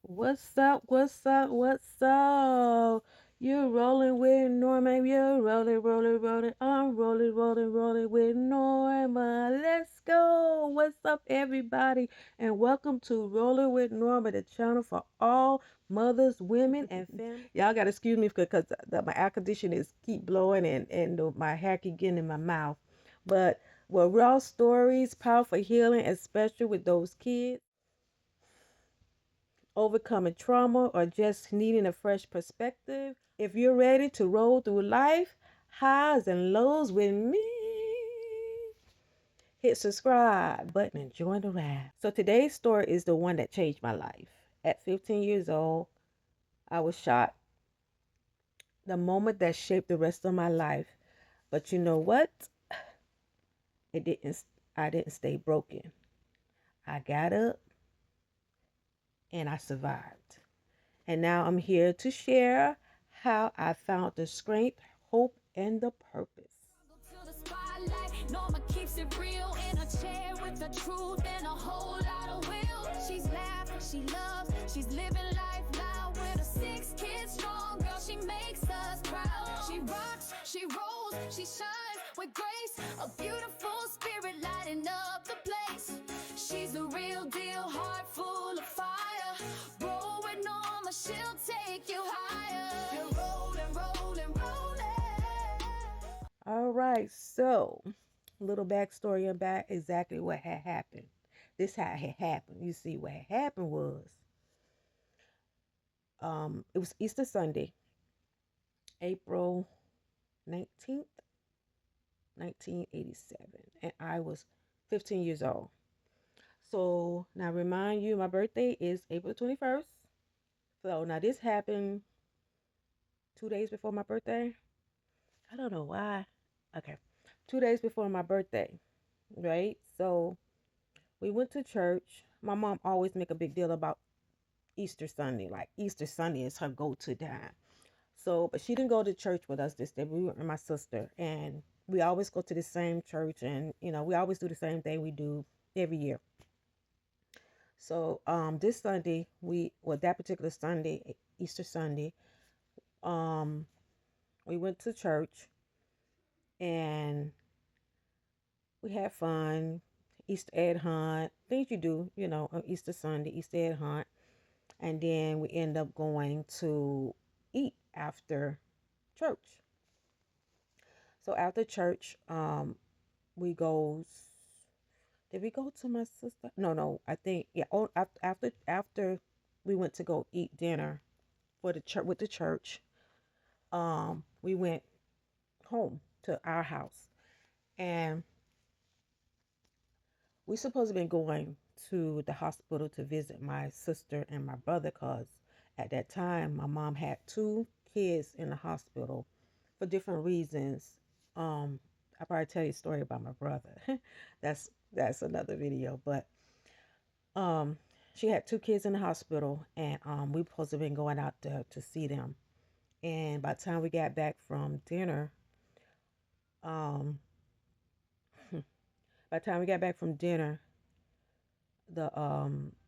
What's up? What's up? What's up? You're rolling with Norma. You're rolling. I'm rolling with Norma. Let's go. What's up, everybody? And welcome to Rolling with Norma, the channel for all mothers, women, and family. Y'all gotta excuse me because my air conditioner is keep blowing and my hair keep getting in my mouth. But raw stories, powerful healing, especially with those kids overcoming trauma, or just needing a fresh perspective. If you're ready to roll through life, highs and lows with me, hit subscribe button and join the ride. So today's story is the one that changed my life. At 15 years old, I was shot. The moment that shaped the rest of my life. But you know what? It didn't I didn't stay broken. I got up and I survived. And now I'm here to share how I found the strength, hope, and the purpose. To the spotlight, Norma keeps it real in a chair with the truth and a whole lot of will. She's laughing, she loves, she's living life loud with a 6 kids strong girl. She makes us proud. She rocks, she rolls, she shines with grace. A beautiful spirit lighting up the place. She's the real deal, heart full of fire. Roll with Norma, she'll take you higher. You're rolling. All right, so little backstory about exactly what had happened. This how it had happened. You see, what had happened was, it was Easter Sunday, April 19th, 1987, and I was 15 years old. So now remind you, my birthday is April 21st. So now this happened 2 days before my birthday. I don't know why. Okay. 2 days before my birthday, right? So we went to church. My mom always make a big deal about Easter Sunday. Like Easter Sunday is her go-to time. So, but she didn't go to church with us this day. We went with my sister, and we always go to the same church, and we always do the same thing we do every year. So, this Sunday, that particular Sunday, Easter Sunday, um, we went to church and we had fun. Easter egg hunt, things you do, on Easter Sunday, Easter egg hunt. And then we end up going to eat after church. So after church, we go. Did we go to my sister? No, no. I think yeah. Oh, after we went to go eat dinner for the church with the church, we went home to our house, and we supposed to been going to the hospital to visit my sister and my brother, cause at that time my mom had two kids in the hospital for different reasons. I probably tell you a story about my brother. That's another video. But um, she had two kids in the hospital, and we supposed to been going out there to see them. And by the time we got back from dinner, um, by the time we got back from dinner, the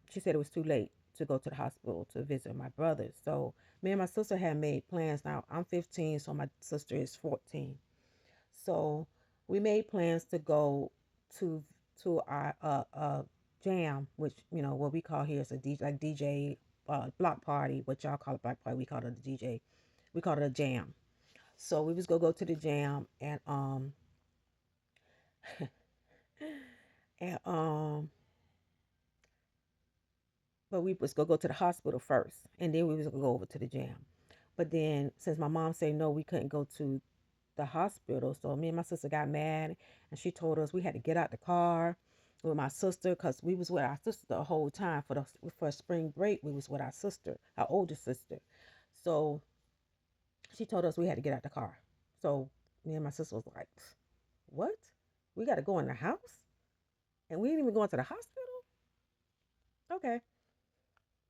she said it was too late to go to the hospital to visit my brother. So me and my sister had made plans. Now I'm 15, so my sister is 14. So we made plans to go to our jam, which what we call here is a DJ, like DJ block party. What y'all call a block party, we call it a DJ. We call it a jam. So we was gonna go to the jam, and but we was gonna go to the hospital first, and then we was gonna go over to the jam. But then since my mom said no, we couldn't go to the hospital. So me and my sister got mad, and she told us we had to get out the car with my sister, because we was with our sister the whole time for spring break. We was with our sister, our older sister. So she told us we had to get out the car. So me and my sister was like, "What? We got to go in the house, and we ain't even going to the hospital?" Okay,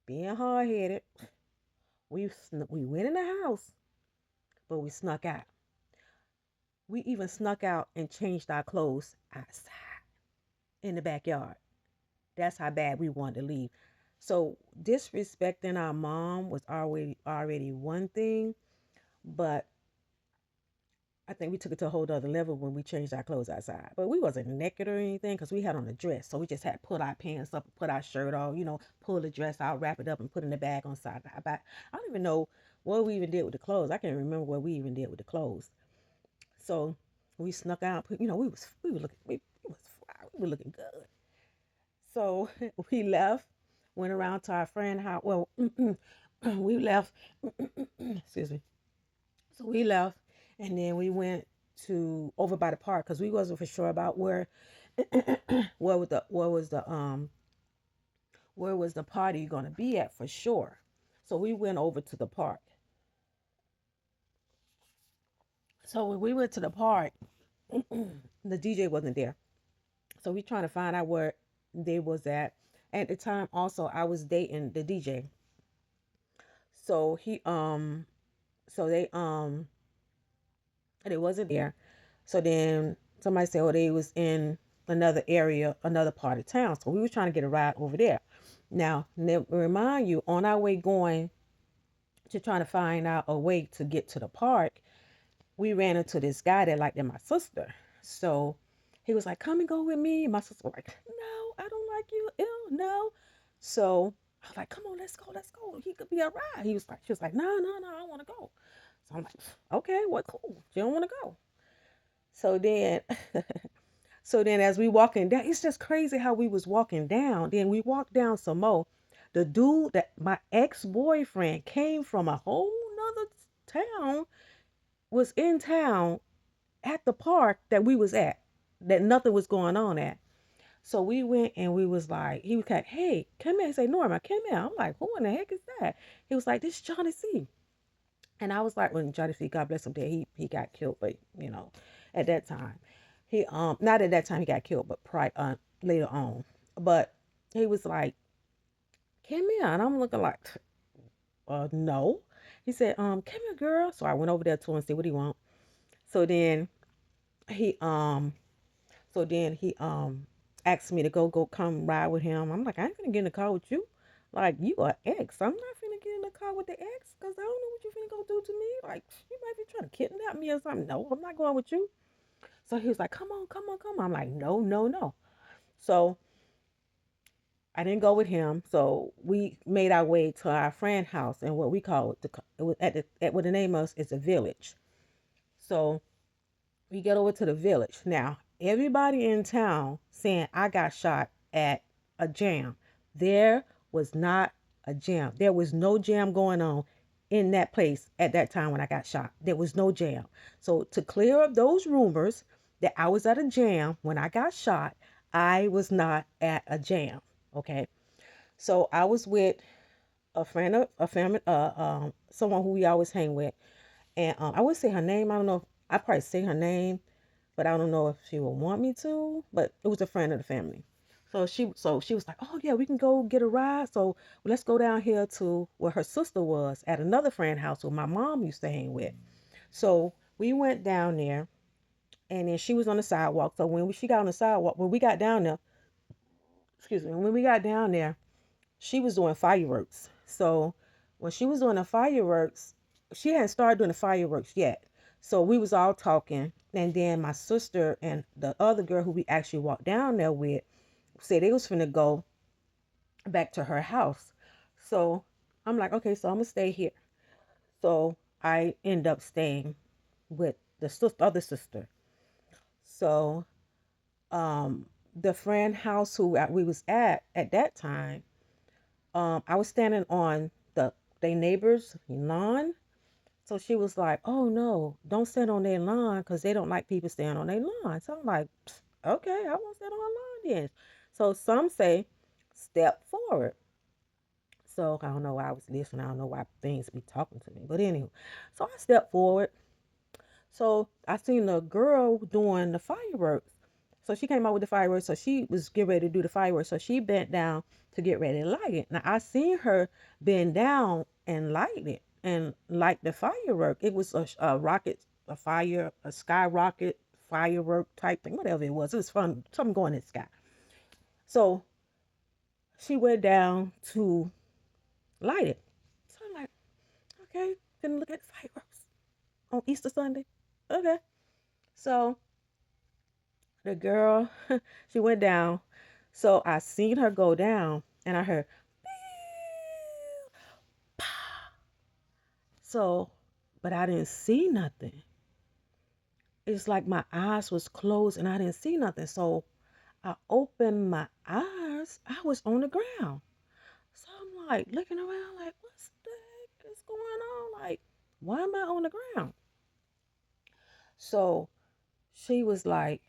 being hard headed, we went in the house, but we snuck out. We even snuck out and changed our clothes outside in the backyard. That's how bad we wanted to leave. So disrespecting our mom was already one thing, but I think we took it to a whole other level when we changed our clothes outside. But we wasn't naked or anything because we had on a dress. So we just had put our pants up, put our shirt on, pull the dress out, wrap it up, and put in the bag on the side of our back. I don't even know what we even did with the clothes. I can't remember what we even did with the clothes. So we snuck out. We were looking we was fly, we were looking good. So we left, went around to our friend house. Well, we left. Excuse me. So we left, and then we went to over by the park because we wasn't for sure about where was the party going to be at for sure. So we went over to the park. So when we went to the park, the DJ wasn't there. So we trying to find out where they was at. At the time, also I was dating the DJ. So so they wasn't there. So then somebody said, oh, they was in another area, another part of town. So we were trying to get a ride over there. Now, remind you, on our way going to trying to find out a way to get to the park, we ran into this guy that liked my sister. So he was like, come and go with me. And my sister was like, no, I don't like you. Ew, no. So I was like, come on, let's go, let's go. He could be a ride. She was like, no, no, no, I want to go. So I'm like, okay, well, cool. She don't want to go. So then, so then as we walking down, it's just crazy how we was walking down. Then we walked down some more. The dude that my ex-boyfriend came from a whole nother town was in town at the park that we was at, that nothing was going on at. So we went and we was like, he was like, hey, come here. He said, Norma, come here. I'm like, who in the heck is that? He was like, this is Johnny C. And I was like, when Johnny C, God bless him, dead, he got killed, but at that time, he not at that time he got killed, but later on. But he was like, come here, and I'm looking like, no. He said, come here, girl. So I went over there to him and see what he want. So then he asked me to go come ride with him. I'm like, I ain't gonna get in the car with you. Like, you are ex. I'm not finna get in the car with the ex because I don't know what you finna go do to me. Like, you might be trying to kidnap me or something. No, I'm not going with you. So he was like, come on, come on, come on. I'm like, no, no, no. So I didn't go with him. So we made our way to our friend house and what we call it was at what the name of is a village. So we get over to the village. Now, everybody in town saying I got shot at a jam. There was not a jam. There was no jam going on in that place at that time when I got shot. There was no jam. So to clear up those rumors that I was at a jam when I got shot, I was not at a jam. Okay. So I was with a friend of a family, someone who we always hang with, and I would say her name. I don't know. If, I probably say her name, but I don't know if she would want me to. But it was a friend of the family. So she was like, oh yeah, we can go get a ride. So let's go down here to where her sister was at another friend house where my mom used to hang with. So we went down there, and then she was on the sidewalk. So she got on the sidewalk, when we got down there, excuse me, when we got down there, she was doing fireworks. So when she was doing the fireworks, she hadn't started doing the fireworks yet. So we was all talking, and then my sister and the other girl who we actually walked down there with said they was finna go back to her house. So I'm like, okay, so I'm gonna stay here. So I end up staying with the other sister. So the friend house who we was at that time, I was standing on they neighbor's lawn. So she was like, oh no, don't stand on their lawn because they don't like people standing on their lawn. So I'm like, okay, I won't stand on her lawn then. So some say, step forward. So I don't know why I was listening. I don't know why things be talking to me. But anyway, so I stepped forward. So I seen the girl doing the fireworks. So she came out with the fireworks. So she was getting ready to do the fireworks. So she bent down to get ready to light it. Now I seen her bend down and light it and light the firework. It was a rocket, a skyrocket firework type thing, whatever it was. It was fun, something going in the sky. So she went down to light it. So I'm like, okay, gonna look at the fireworks on Easter Sunday. Okay. So the girl, she went down. So I seen her go down and I heard, so, but I didn't see nothing. It's like my eyes was closed and I didn't see nothing. So I opened my eyes. I was on the ground. So I'm like looking around, like, what's the heck is going on? Like, why am I on the ground? So she was like,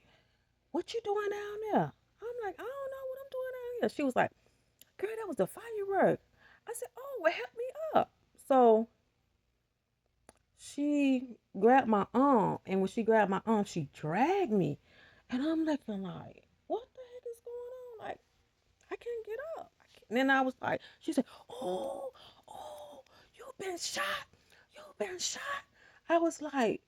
what you doing down there? I'm like, I don't know what I'm doing down here. She was like, girl, that was the firework. I said, oh, well, help me up. So she grabbed my arm, and when she grabbed my arm, she dragged me. And I'm looking like, what the heck is going on? Like, I can't get up. And then I was like, she said, oh, you've been shot. You've been shot. I was like,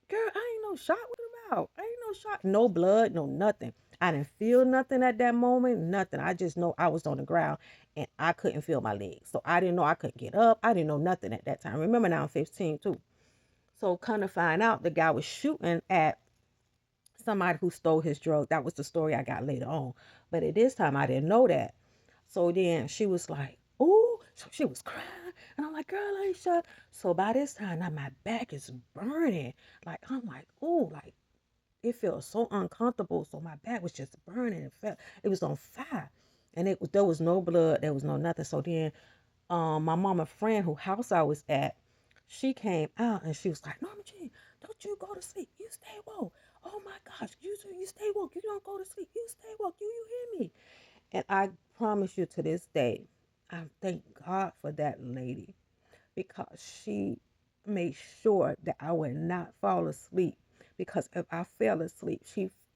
girl, I ain't no shot. What about? I ain't no shot. No blood, no nothing. I didn't feel nothing at that moment, nothing. I just know I was on the ground and I couldn't feel my legs. So I didn't know I couldn't get up. I didn't know nothing at that time. Remember now I'm 15 too. So kind of find out the guy was shooting at somebody who stole his drug. That was the story I got later on. But at this time, I didn't know that. So then she was like, "Ooh," so she was crying. And I'm like, girl, I ain't shot. So by this time, now my back is burning. Like, I'm like, ooh, like, it feels so uncomfortable. So my back was just burning. It was on fire. And there was no blood, there was no nothing. So then my mama friend who house I was at, she came out and she was like, Norma Jean, don't you go to sleep. You stay woke. Oh my gosh, you stay woke. You don't go to sleep. You stay woke. You hear me? And I promise you to this day, I thank God for that lady because she made sure that I would not fall asleep. Because if I fell asleep,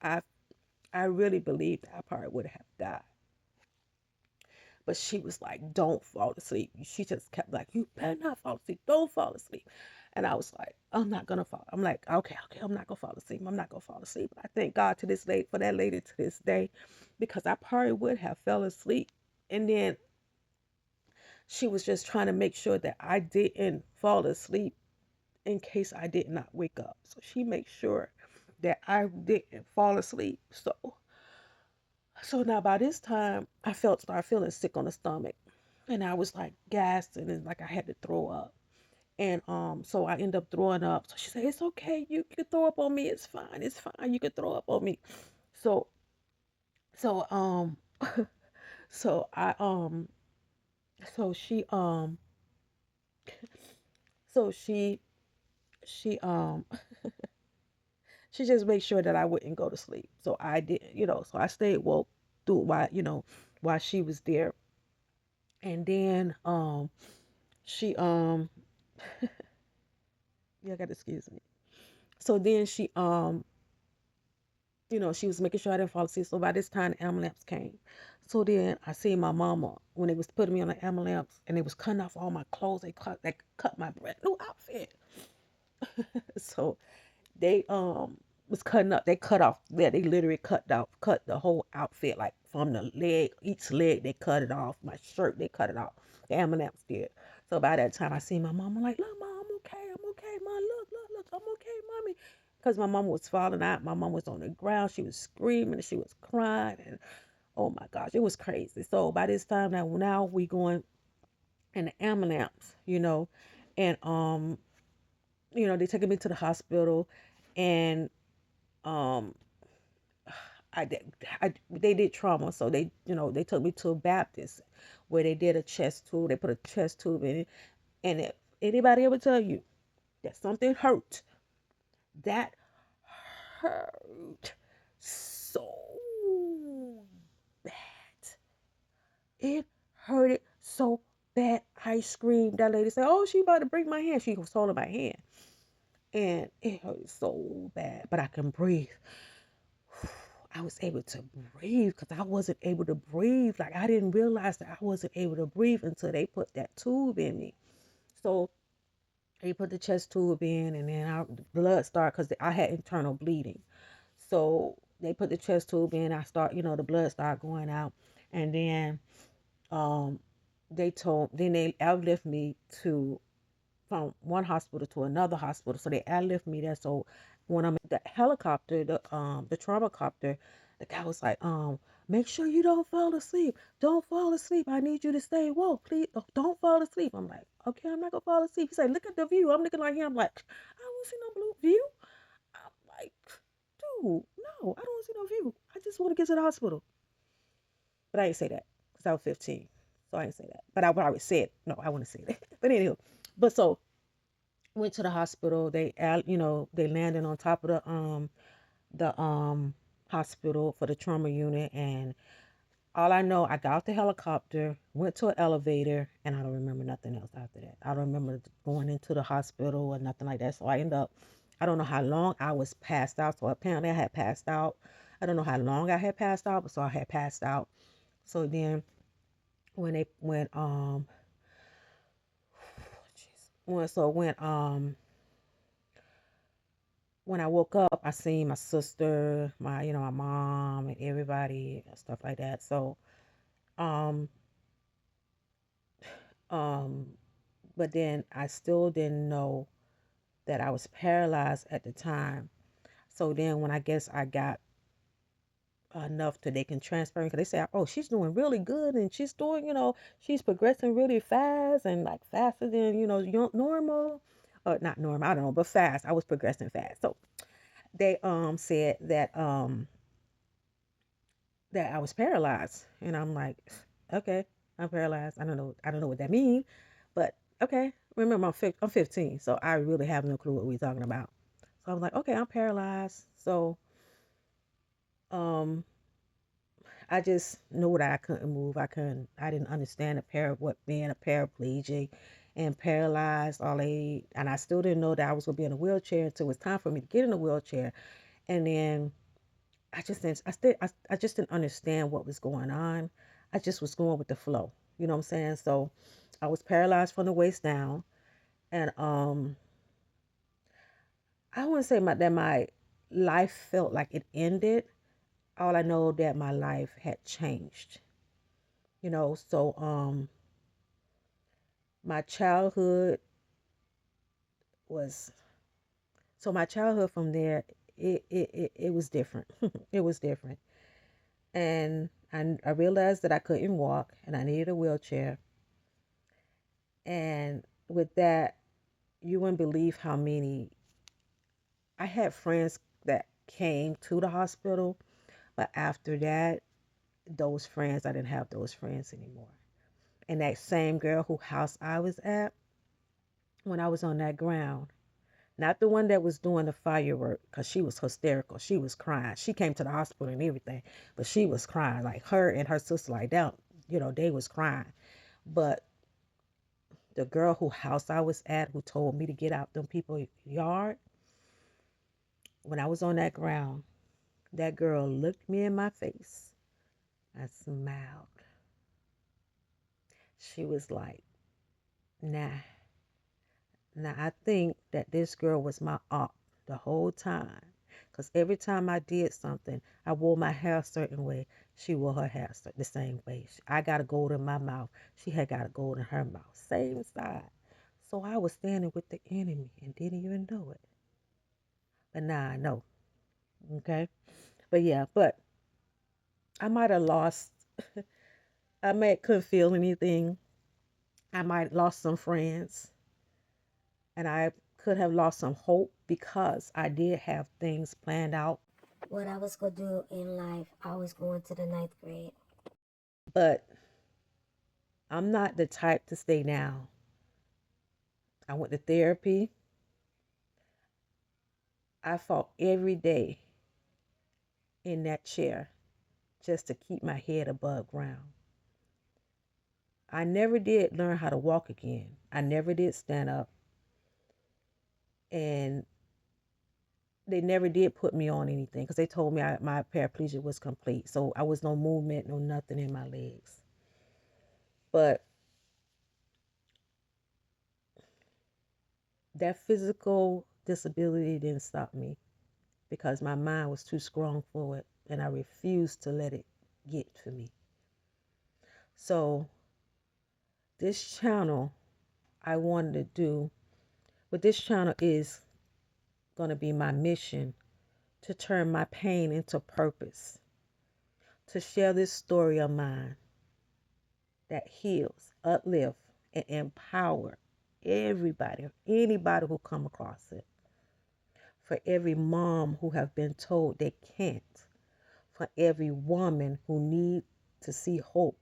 I really believed I probably would have died. But she was like, don't fall asleep. She just kept like, you better not fall asleep. Don't fall asleep. And I was like, I'm not gonna fall. I'm like, okay, I'm not gonna fall asleep. I'm not gonna fall asleep. I thank God to this lady for that lady to this day, because I probably would have fell asleep. And then she was just trying to make sure that I didn't fall asleep in case I did not wake up. So she made sure that I didn't fall asleep. So now by this time I started feeling sick on the stomach. And I was like gasping and like I had to throw up. And so I end up throwing up. So she said, it's okay, you can throw up on me, it's fine, you can throw up on me. So so so I so she so she she just made sure that I wouldn't go to sleep. So I didn't, so I stayed woke through while she was there. And then she yeah, I got to excuse me. So then she was making sure I didn't fall asleep. So by this time the ambulance came. So then I see my mama when they was putting me on the ambulance and they was cutting off all my clothes. They cut my brand new outfit. So they was cutting up. They cut off. Yeah, they literally cut the whole outfit, like from the leg, each leg they cut it off. My shirt they cut it off. The ambulance did. So by that time I see my mom. I'm like, look, mom, I'm okay, mom. Look, I'm okay, mommy. Because my mom was falling out. My mom was on the ground. She was screaming. She was crying, and oh my gosh, it was crazy. So by this time now we going in the ambulance, and they taking me to the hospital, and um I did they did trauma, so they took me to a Baptist where they did a chest tube. They put a chest tube in it, and if anybody ever tell you that something hurt, that hurt so bad. It hurted so bad. I screamed. That lady said, "Oh, she about to break my hand." She was holding my hand, and it hurt so bad, but I can breathe. I was able to breathe because I wasn't able to breathe. Like, I didn't realize that I wasn't able to breathe until they put that tube in me. So they put the chest tube in, and then the blood started because I had internal bleeding. So they put the chest tube in. I start, the blood started going out, and then um, then they outlifted me to from one hospital to another hospital. So they airlift me there. So when I'm in the helicopter, the trauma copter, the guy was like, make sure you don't fall asleep. Don't fall asleep. I need you to stay woke. Please don't fall asleep. I'm like, okay, I'm not gonna fall asleep. He said, look at the view. I'm looking like him. I'm like, I don't see no blue view. I'm like, dude, no, I don't see no view. I just want to get to the hospital. But I didn't say that because I was 15. So I didn't say that. But I probably said, no, I want to say that. But anyway, but so went to the hospital. They landed on top of the hospital for the trauma unit, and all I know, I got off the helicopter, went to an elevator, and I don't remember nothing else after that. I don't remember going into the hospital or nothing like that. So I end up, I don't know how long I was passed out. So apparently I had passed out. I don't know how long I had passed out, but so I had passed out. So then when they when I woke up, I seen my sister, my mom, and everybody, and stuff like that. So, um, um, but then I still didn't know that I was paralyzed at the time. So then, when I guess I got enough to they can transfer, because they say, oh, she's doing really good, and she's doing, she's progressing really fast, and like faster than normal, or not normal, I don't know, but fast. I was progressing fast. So they said that I was paralyzed. And I'm like, okay, I'm paralyzed. I don't know what that means, but okay. Remember, I'm 15, so I really have no clue what we're talking about. So I was like, okay, I'm paralyzed. So um, I just knew that I couldn't move. I didn't understand what being a paraplegic and paralyzed, and I still didn't know that I was gonna be in a wheelchair until it was time for me to get in a wheelchair. And then I just didn't understand what was going on. I just was going with the flow. You know what I'm saying? So I was paralyzed from the waist down, and I wouldn't say that my life felt like it ended. All I know that my life had changed. So my childhood was my childhood from there. It was different. It was different, and I realized that I couldn't walk and I needed a wheelchair. And with that, you wouldn't believe how many I had friends that came to the hospital, but after that, those friends, I didn't have those friends anymore. And that same girl who house I was at, when I was on that ground, not the one that was doing the firework, because she was hysterical. She was crying. She came to the hospital and everything, but she was crying. Like her and her sister, like that, they was crying. But the girl who house I was at, who told me to get out them people's yard, when I was on that ground, that girl looked me in my face. I smiled. She was like, nah. Now I think that this girl was my aunt the whole time. Because every time I did something, I wore my hair a certain way. She wore her hair the same way. I got a gold in my mouth. She had got a gold in her mouth. Same side. So I was standing with the enemy and didn't even know it. But now I know. Okay? But yeah, but I might have lost, I might couldn't feel anything. I might lost some friends, and I could have lost some hope because I did have things planned out. What I was going to do in life, I was going to the ninth grade. But I'm not the type to stay down. I went to therapy. I fought every day in that chair just to keep my head above ground. I never did learn how to walk again. I never did stand up. And they never did put me on anything because they told me my paraplegia was complete. So I was no movement, no nothing in my legs. But that physical disability didn't stop me because my mind was too strong for it and I refused to let it get to me. So this channel I wanted to do, what this channel is going to be my mission to turn my pain into purpose, to share this story of mine that heals, uplifts, and empower everybody, anybody who come across it. For every mom who have been told they can't, for every woman who needs to see hope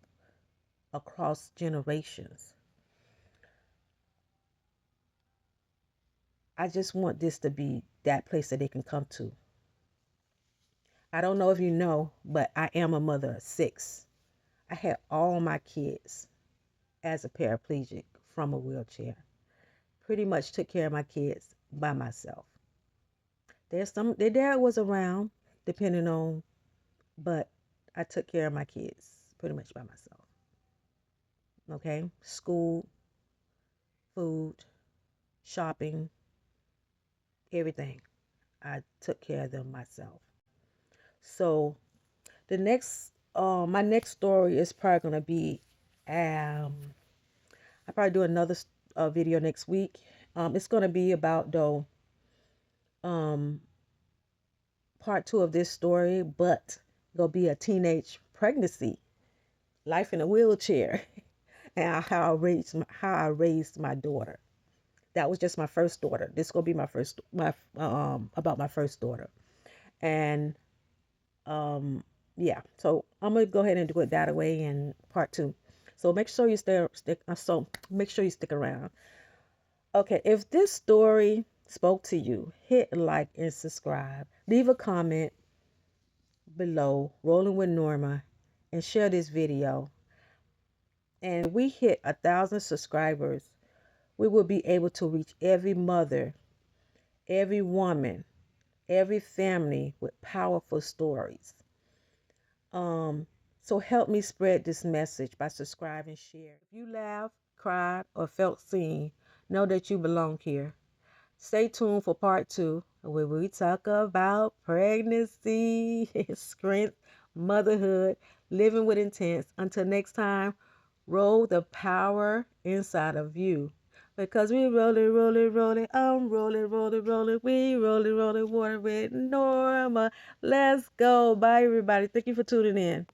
across generations. I just want this to be that place that they can come to. I don't know if you know, but I am a mother of 6. I had all my kids as a paraplegic from a wheelchair. Pretty much took care of my kids by myself. Their dad was around, depending on, but I took care of my kids pretty much by myself. Okay? School, food, shopping, everything. I took care of them myself. So the next, my next story is probably gonna be, I'll probably do another video next week. It's gonna be about though, part 2 of this story, but it'll be a teenage pregnancy, life in a wheelchair, and how I raised my daughter. That was just my first daughter. This gonna be my about my first daughter, and yeah. So I'm gonna go ahead and do it that way in part 2. So make sure you make sure you stick around. Okay, if this story spoke to you, hit like and subscribe. Leave a comment below, Rolling with Norma, and share this video. And we hit 1,000 subscribers, we will be able to reach every mother, every woman, every family with powerful stories. So help me spread this message by subscribing and share. If you laughed, cried, or felt seen, know that you belong here. Stay tuned for part 2, where we talk about pregnancy, strength, motherhood, living with intent. Until next time, roll the power inside of you. Because we rolling, I'm rolling, we rolling water with Norma. Let's go. Bye, everybody. Thank you for tuning in.